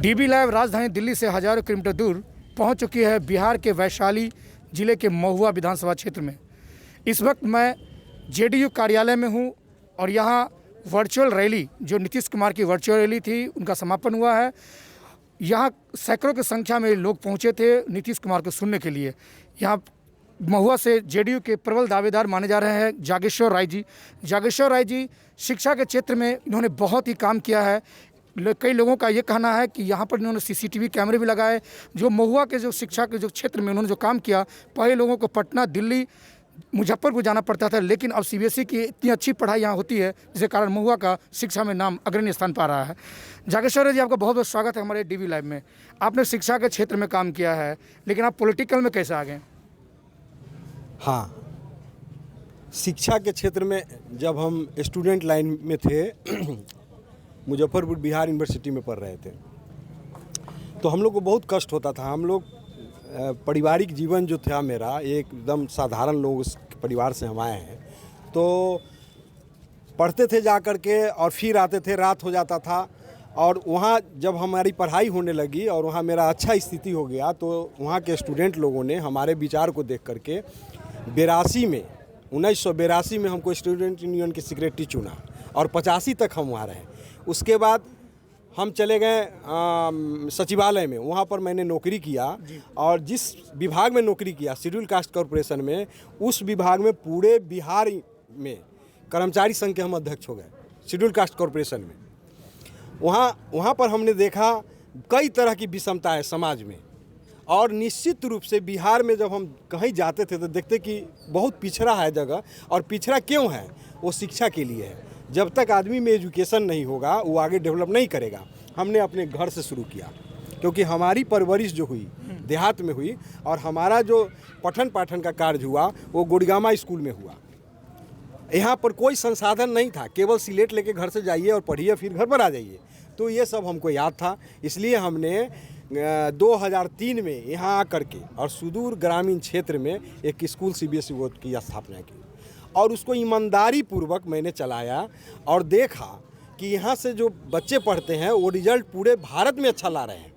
DB live राजधानी दिल्ली से हज़ारों किलोमीटर दूर पहुंच चुकी है बिहार के वैशाली जिले के महुआ विधानसभा क्षेत्र में। इस वक्त मैं जेडीयू कार्यालय में हूं और यहां वर्चुअल रैली, जो नीतीश कुमार की वर्चुअल रैली थी, उनका समापन हुआ है। यहां सैकड़ों की संख्या में लोग पहुंचे थे नीतीश कुमार को सुनने के लिए। यहां महुआ से जेडीयू के प्रबल दावेदार माने जा रहे हैं जागेश्वर राय जी। जागेश्वर राय जी शिक्षा के क्षेत्र में इन्होंने बहुत ही काम किया है। कई लोगों का ये कहना है कि यहाँ पर इन्होंने सीसीटीवी कैमरे भी लगाए। जो महुआ के जो शिक्षा के जो क्षेत्र में उन्होंने जो काम किया, पहले लोगों को पटना, दिल्ली, मुजफ्फरपुर जाना पड़ता था, लेकिन अब सीबीएसई की इतनी अच्छी पढ़ाई यहाँ होती है जिसके कारण महुआ का शिक्षा में नाम अग्रणी स्थान पा रहा है। जागेश्वर जी, आपका बहुत बहुत स्वागत है हमारे डीबी लाइव में। आपने शिक्षा के क्षेत्र में काम किया है, लेकिन आप पॉलिटिकल में कैसे आ गए? हाँ, शिक्षा के क्षेत्र में जब हम स्टूडेंट लाइन में थे मुजफ्फरपुर बिहार यूनिवर्सिटी में पढ़ रहे थे, तो हम लोग को बहुत कष्ट होता था। हम लोग पारिवारिक जीवन जो था मेरा, एकदम साधारण लोग उस परिवार से हम आए हैं, तो पढ़ते थे जा कर के और फिर आते थे, रात हो जाता था। और वहाँ जब हमारी पढ़ाई होने लगी और वहाँ मेरा अच्छा स्थिति हो गया, तो वहाँ के स्टूडेंट लोगों ने हमारे विचार को देख करके 1982 में हमको स्टूडेंट यूनियन की सेक्रेटरी चुना और 85 तक हम वहाँ रहे। उसके बाद हम चले गए सचिवालय में, वहाँ पर मैंने नौकरी किया और जिस विभाग में नौकरी किया, शेड्यूल कास्ट कॉरपोरेशन में, उस विभाग में पूरे बिहार में कर्मचारी संघ के हम अध्यक्ष हो गए शेड्यूल कास्ट कॉरपोरेशन में। वहाँ पर हमने देखा कई तरह की विषमता है समाज में, और निश्चित रूप से बिहार में जब हम कहीं जाते थे तो देखते कि बहुत पिछड़ा है जगह। और पिछड़ा क्यों है? वो शिक्षा के लिए है। जब तक आदमी में एजुकेशन नहीं होगा वो आगे डेवलप नहीं करेगा। हमने अपने घर से शुरू किया, क्योंकि हमारी परवरिश जो हुई देहात में हुई, और हमारा जो पठन पाठन का कार्य हुआ वो गुड़गामा स्कूल में हुआ। यहाँ पर कोई संसाधन नहीं था, केवल सिलेट लेके घर से जाइए और पढ़िए, फिर घर पर आ जाइए। तो ये सब हमको याद था, इसलिए हमने 2003 में यहाँ आकर के और सुदूर ग्रामीण क्षेत्र में एक स्कूल सीबीएसई बोर्ड की स्थापना की, और उसको ईमानदारी पूर्वक मैंने चलाया और देखा कि यहाँ से जो बच्चे पढ़ते हैं वो रिजल्ट पूरे भारत में अच्छा ला रहे हैं।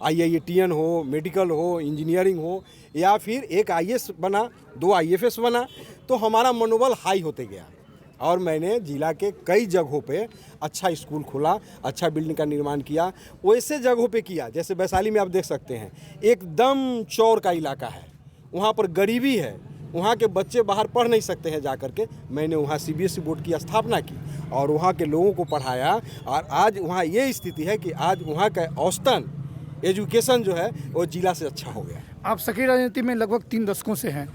IITN हो, मेडिकल हो, इंजीनियरिंग हो, या फिर एक IAS बना, 2 IFS बना, तो हमारा मनोबल हाई होते गया। और मैंने जिला के कई जगहों पे अच्छा स्कूल खोला, अच्छा बिल्डिंग का निर्माण किया। वैसे जगहों पे किया जैसे वैशाली में आप देख सकते हैं, एकदम चौर का इलाका है, वहाँ पर गरीबी है, वहाँ के बच्चे बाहर पढ़ नहीं सकते हैं। जा कर के मैंने वहाँ सीबीएसई बोर्ड की स्थापना की और वहाँ के लोगों को पढ़ाया, और आज वहाँ ये स्थिति है कि आज वहाँ का औसतन एजुकेशन जो है वो जिला से अच्छा हो गया। आप सक्रिय राजनीति में लगभग 3 दशकों से हैं।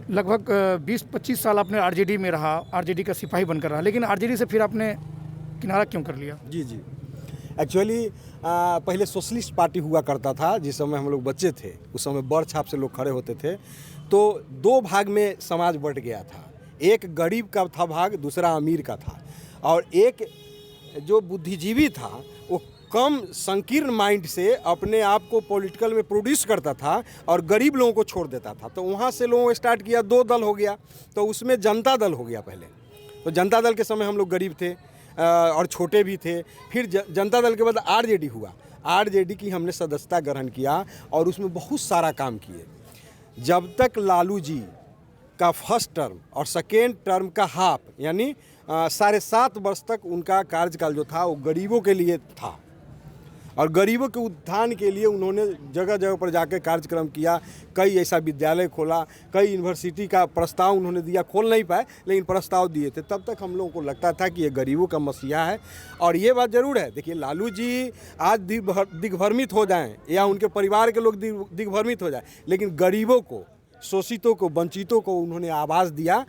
लगभग 20-25 साल आपने आरजेडी में रहा, आरजेडी का सिपाही बनकर रहा, लेकिन आरजेडी से फिर आपने किनारा क्यों कर लिया? जी, एक्चुअली पहले सोशलिस्ट पार्टी हुआ करता था। जिस समय हम लोग बच्चे थे उस समय बड़ छाप से लोग खड़े होते थे, तो 2 भाग में समाज बंट गया था। एक गरीब का था भाग, दूसरा अमीर का था। और एक जो बुद्धिजीवी था वो कम संकीर्ण माइंड से अपने आप को पॉलिटिकल में प्रोड्यूस करता था और गरीब लोगों को छोड़ देता था। तो वहाँ से लोगों को स्टार्ट किया, 2 दल हो गया। तो उसमें जनता दल हो गया पहले। तो जनता दल के समय हम लोग गरीब थे और छोटे भी थे। फिर जनता दल के बाद आरजेडी हुआ। आरजेडी की हमने सदस्यता ग्रहण किया और उसमें बहुत सारा काम किए। जब तक लालू जी का फर्स्ट टर्म और सेकेंड टर्म का हाफ, यानी 7.5 वर्ष तक उनका कार्यकाल जो था वो गरीबों के लिए था, और गरीबों के उत्थान के लिए उन्होंने जगह जगह पर जाकर कार्यक्रम किया। कई ऐसा विद्यालय खोला, कई यूनिवर्सिटी का प्रस्ताव उन्होंने दिया, खोल नहीं पाए लेकिन प्रस्ताव दिए थे। तब तक हम लोगों को लगता था कि ये गरीबों का मसीहा है। और ये बात ज़रूर है, देखिए लालू जी आज दिग्भ्रमित हो जाएं या उनके परिवार के लोग दिग्भ्रमित हो जाए, लेकिन गरीबों को, शोषितों को, वंचितों को उन्होंने आवाज़ दिया।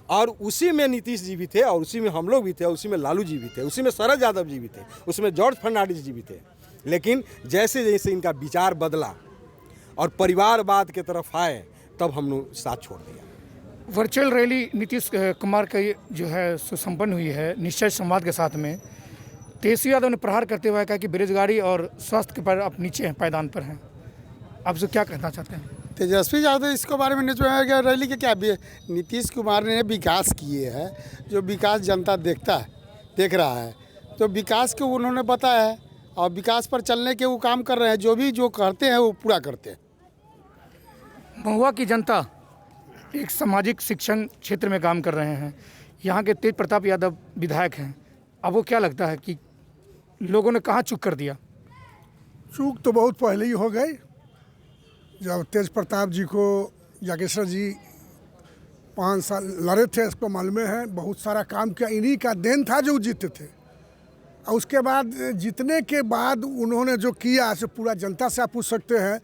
और उसी में नीतीश जी भी थे, और उसी में हम लोग भी थे, उसी में लालू जी भी थे, उसी में शरद यादव जी भी थे, उसमें जॉर्ज फर्नांडिस जी भी थे। लेकिन जैसे जैसे इनका विचार बदला और परिवारवाद की तरफ आए, तब हमने साथ छोड़ दिया। वर्चुअल रैली नीतीश कुमार का जो है सुसंपन्न हुई है निश्चय संवाद के साथ में। तेजस्वी यादव ने प्रहार करते हुए कहा कि बेरोजगारी और स्वास्थ्य के पर आप नीचे हैं, पायदान पर हैं। आप जो क्या कहना चाहते हैं? तेजस्वी यादव इसके बारे में रैली के क्या, नीतीश कुमार ने विकास किए हैं, जो विकास जनता देख रहा है, तो विकास को उन्होंने बताया है। और विकास पर चलने के वो काम कर रहे हैं, जो करते हैं वो पूरा करते हैं। महुआ की जनता एक सामाजिक शिक्षण क्षेत्र में काम कर रहे हैं। यहाँ के तेज प्रताप यादव विधायक हैं। अब वो क्या लगता है कि लोगों ने कहाँ चूक कर दिया? चूक तो बहुत पहले ही हो गई, जब तेज प्रताप जी को जागेश्वर जी 5 साल लड़े थे, इसको मालूम है, बहुत सारा काम किया, इन्हीं का देन था जो जीते थे। और उसके बाद जीतने के बाद उन्होंने जो किया सो पूरा जनता से आप पूछ सकते हैं,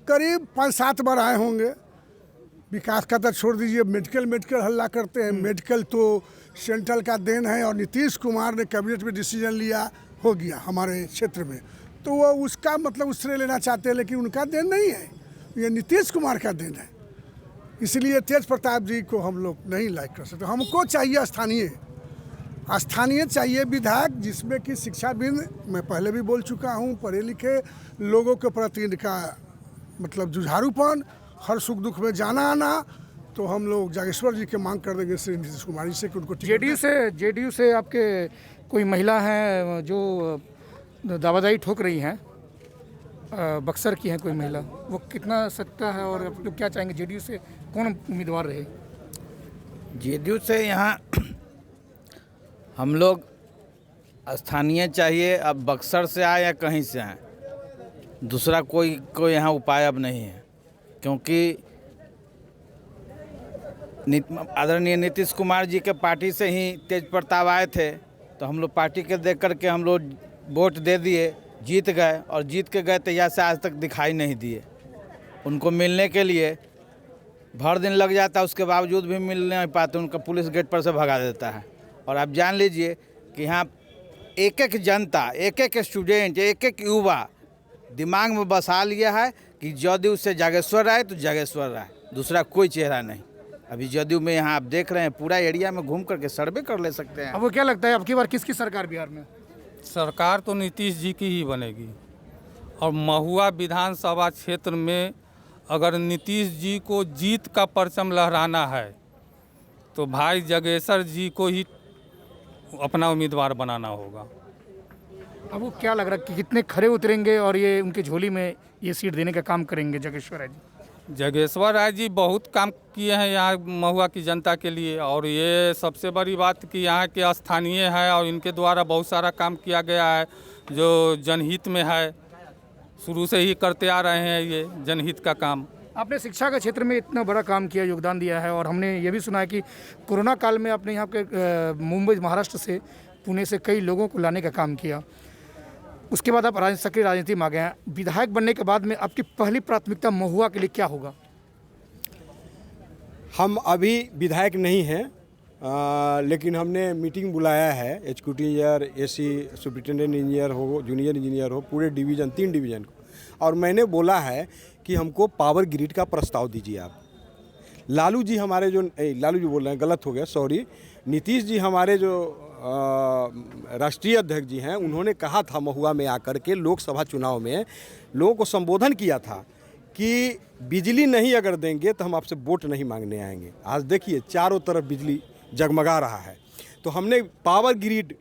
करीब 5-7 बार आए होंगे। विकास का तो छोड़ दीजिए, मेडिकल हल्ला करते हैं, मेडिकल तो सेंट्रल का देन है और नीतीश कुमार ने कैबिनेट में डिसीजन लिया, हो गया हमारे क्षेत्र में, तो वो उसका मतलब उससे लेना चाहते हैं, लेकिन उनका देन नहीं है, ये नीतीश कुमार का देन है। इसलिए तेज प्रताप जी को हम लोग नहीं लाइक कर सकते। हमको चाहिए स्थानीय चाहिए विधायक, जिसमें कि शिक्षाविद, मैं पहले भी बोल चुका हूँ, पढ़े लिखे लोगों के प्रति इनका मतलब जुझारूपन, हर सुख दुख में जाना आना। तो हम लोग जागेश्वर जी के मांग कर देंगे श्री नीतीश कुमार जी से कि उनको जेडीयू से आपके कोई महिला हैं जो दावादारी ठोक रही हैं, बक्सर की हैं कोई महिला, वो कितना सत्ता है और आप लोग क्या चाहेंगे जेडीयू से कौन उम्मीदवार रहे? जेडीयू से यहाँ हम लोग स्थानीय चाहिए। अब बक्सर से आए या कहीं से आए, दूसरा कोई यहाँ उपाय अब नहीं है, क्योंकि आदरणीय नीतीश कुमार जी के पार्टी से ही तेज प्रताप आए थे, तो हम लोग पार्टी के देख करके हम लोग वोट दे दिए, जीत गए, और जीत के गए तो यहाँ से आज तक दिखाई नहीं दिए। उनको मिलने के लिए भर दिन लग जाता, उसके बावजूद भी मिल नहीं पाते, उनका पुलिस गेट पर से भगा देता है। और आप जान लीजिए कि यहाँ एक एक जनता, एक एक स्टूडेंट, एक एक युवा दिमाग में बसा लिया है कि जदयू से जागेश्वर राय तो जागेश्वर राय, दूसरा कोई चेहरा नहीं। अभी जदयू में यहाँ आप देख रहे हैं, पूरा एरिया में घूम करके सर्वे कर ले सकते हैं। अब वो क्या लगता है अब की बार किसकी सरकार बिहार में? सरकार तो नीतीश जी की ही बनेगी। और महुआ विधानसभा क्षेत्र में अगर नीतीश जी को जीत का परचम लहराना है तो भाई जागेश्वर जी को ही अपना उम्मीदवार बनाना होगा। अब वो क्या लग रहा है कि कितने खरे उतरेंगे और ये उनके झोली में ये सीट देने का काम करेंगे जागेश्वर राय जी? जागेश्वर राय जी बहुत काम किए हैं यहाँ महुआ की जनता के लिए, और ये सबसे बड़ी बात कि यहाँ के स्थानीय है और इनके द्वारा बहुत सारा काम किया गया है जो जनहित में है, शुरू से ही करते आ रहे हैं ये जनहित का काम। आपने शिक्षा के क्षेत्र में इतना बड़ा काम किया, योगदान दिया है, और हमने ये भी सुना है कि कोरोना काल में आपने यहाँ के मुंबई महाराष्ट्र से, पुणे से कई लोगों को लाने का काम किया। उसके बाद आप सक्रिय राजनीति में आ गए हैं। विधायक बनने के बाद में आपकी पहली प्राथमिकता महुआ के लिए क्या होगा? हम अभी विधायक नहीं हैं, लेकिन हमने मीटिंग बुलाया है, एग्जीक्यूटिव एसी सुपरिटेंडेंट इंजीनियर हो, जूनियर इंजीनियर हो, पूरे डिवीज़न 3 डिवीज़न को, और मैंने बोला है कि हमको पावर ग्रिड का प्रस्ताव दीजिए आप। लालू जी हमारे जो लालू जी बोल रहे हैं, गलत हो गया, सॉरी, नीतीश जी हमारे जो राष्ट्रीय अध्यक्ष जी हैं, उन्होंने कहा था महुआ में आकर के लोकसभा चुनाव में लोगों को संबोधन किया था कि बिजली नहीं अगर देंगे तो हम आपसे वोट नहीं मांगने आएंगे। आज देखिए चारों तरफ बिजली जगमगा रहा है। तो हमने पावर ग्रिड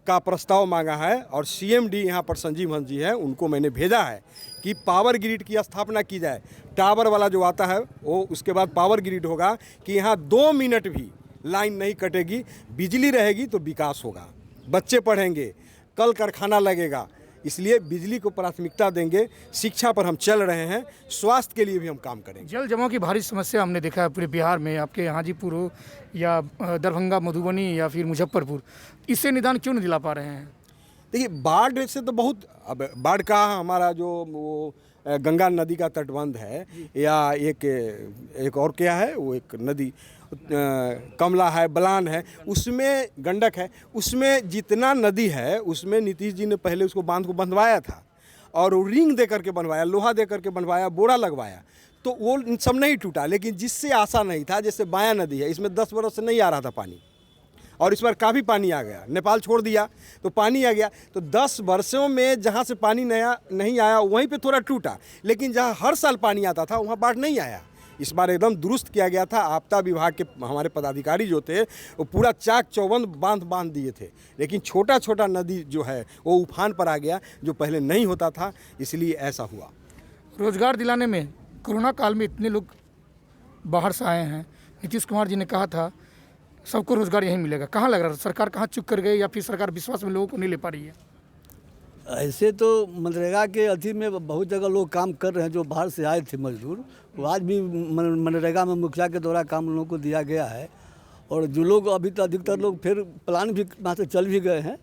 का प्रस्ताव मांगा है, और सीएमडी यहाँ पर संजीव हंस जी है, उनको मैंने भेजा है कि पावर ग्रिड की स्थापना की जाए। टावर वाला जो आता है वो, उसके बाद पावर ग्रिड होगा कि यहाँ 2 मिनट भी लाइन नहीं कटेगी, बिजली रहेगी तो विकास होगा, बच्चे पढ़ेंगे, कल कारखाना लगेगा। इसलिए बिजली को प्राथमिकता देंगे। शिक्षा पर हम चल रहे हैं, स्वास्थ्य के लिए भी हम काम करेंगे। जल जमाव की भारी समस्या हमने देखा है पूरे बिहार में, आपके हाजीपुर हो या दरभंगा, मधुबनी या फिर मुजफ्फरपुर, इससे निदान क्यों नहीं दिला पा रहे हैं? देखिए बाढ़ से तो बहुत, अब बाढ़ का हमारा जो वो गंगा नदी का तटबंध है, या एक और क्या है वो, एक नदी कमला है, बलान है, उसमें गंडक है, उसमें जितना नदी है उसमें नीतीश जी ने पहले उसको बांध को बंधवाया था, और रिंग दे करके बनवाया, लोहा दे करके बनवाया, बोरा लगवाया, तो वो सब नहीं टूटा। लेकिन जिससे आशा नहीं था, जैसे बाया नदी है, इसमें 10 बरस से नहीं आ रहा था पानी, और इस बार काफ़ी पानी आ गया, नेपाल छोड़ दिया तो पानी आ गया। तो 10 वर्षों में जहाँ से पानी नया नहीं आया वहीं पे थोड़ा टूटा, लेकिन जहाँ हर साल पानी आता था वहाँ बाढ़ नहीं आया। इस बार एकदम दुरुस्त किया गया था। आपदा विभाग के हमारे पदाधिकारी जो थे वो पूरा चाक चौबंद बांध दिए थे, लेकिन छोटा छोटा नदी जो है वो उफान पर आ गया, जो पहले नहीं होता था, इसलिए ऐसा हुआ। रोजगार दिलाने में कोरोना काल में इतने लोग बाहर से आए हैं, नीतीश कुमार जी ने कहा था सबको रोजगार यहीं मिलेगा। कहाँ लग रहा है सरकार कहाँ चुप कर गई, या फिर सरकार विश्वास में लोगों को नहीं ले पा रही है? ऐसे तो मनरेगा के अथी में बहुत जगह लोग काम कर रहे हैं जो बाहर से आए थे मजदूर, वो आज भी मनरेगा में मुखिया के द्वारा काम लोगों को दिया गया है। और जो लोग अभी तो अधिकतर लोग फिर प्लान भी वहाँ से चल भी गए हैं।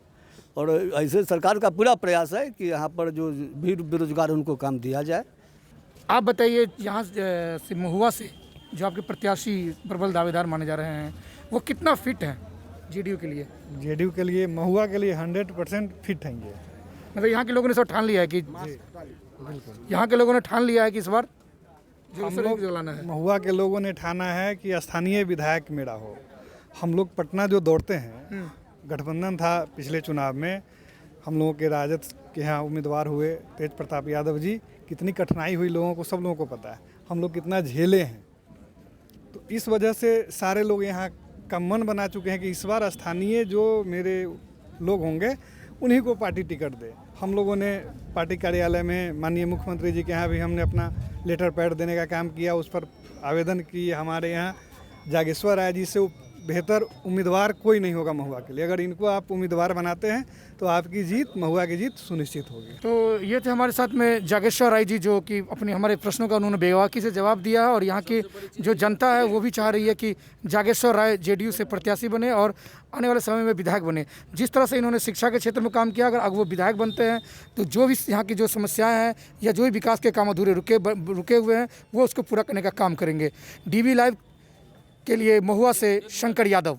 और ऐसे सरकार का पूरा प्रयास है कि यहाँ पर जो भी बेरोजगार उनको काम दिया जाए। आप बताइए, यहाँ से महुआ से जो आपके प्रत्याशी प्रबल दावेदार माने जा रहे हैं, वो कितना फिट हैं जेडीयू के लिए? जेडीयू के लिए, महुआ के लिए 100% फिट हैं ये। मतलब यहाँ के लोगों ने सब ठान लिया है कि यहाँ के लोगों ने ठान लिया है कि इस बार जो जलाना है। महुआ के लोगों ने ठाना है कि स्थानीय विधायक मेरा हो। हम लोग पटना जो दौड़ते हैं, गठबंधन था पिछले चुनाव में, हम लोगों के राजद के यहाँ उम्मीदवार हुए तेज प्रताप यादव जी। कितनी कठिनाई हुई लोगों को, सब लोगों को पता है, हम लोग कितना झेले हैं। तो इस वजह से सारे लोग यहाँ का मन बना चुके हैं कि इस बार स्थानीय जो मेरे लोग होंगे उन्हीं को पार्टी टिकट दे। हम लोगों ने पार्टी कार्यालय में माननीय मुख्यमंत्री जी के यहाँ भी हमने अपना लेटर पैड देने का काम किया, उस पर आवेदन किए। हमारे यहाँ जागेश्वर राय जी से बेहतर उम्मीदवार कोई नहीं होगा महुआ के लिए। अगर इनको आप उम्मीदवार बनाते हैं तो आपकी जीत, महुआ की जीत सुनिश्चित होगी। तो ये थे हमारे साथ में जागेश्वर राय जी, जो कि अपने हमारे प्रश्नों का उन्होंने बेबाकी से जवाब दिया है। और यहाँ की जो जनता है वो भी चाह रही है कि जागेश्वर राय जेडीयू से प्रत्याशी बने और आने वाले समय में विधायक बने। जिस तरह से इन्होंने शिक्षा के क्षेत्र में काम किया, अगर वो विधायक बनते हैं तो जो भी यहाँ की जो समस्याएं हैं या जो भी विकास के काम अधूरे रुके हुए हैं वो उसको पूरा करने का काम करेंगे। DB लाइव के लिए महुआ से शंकर यादव।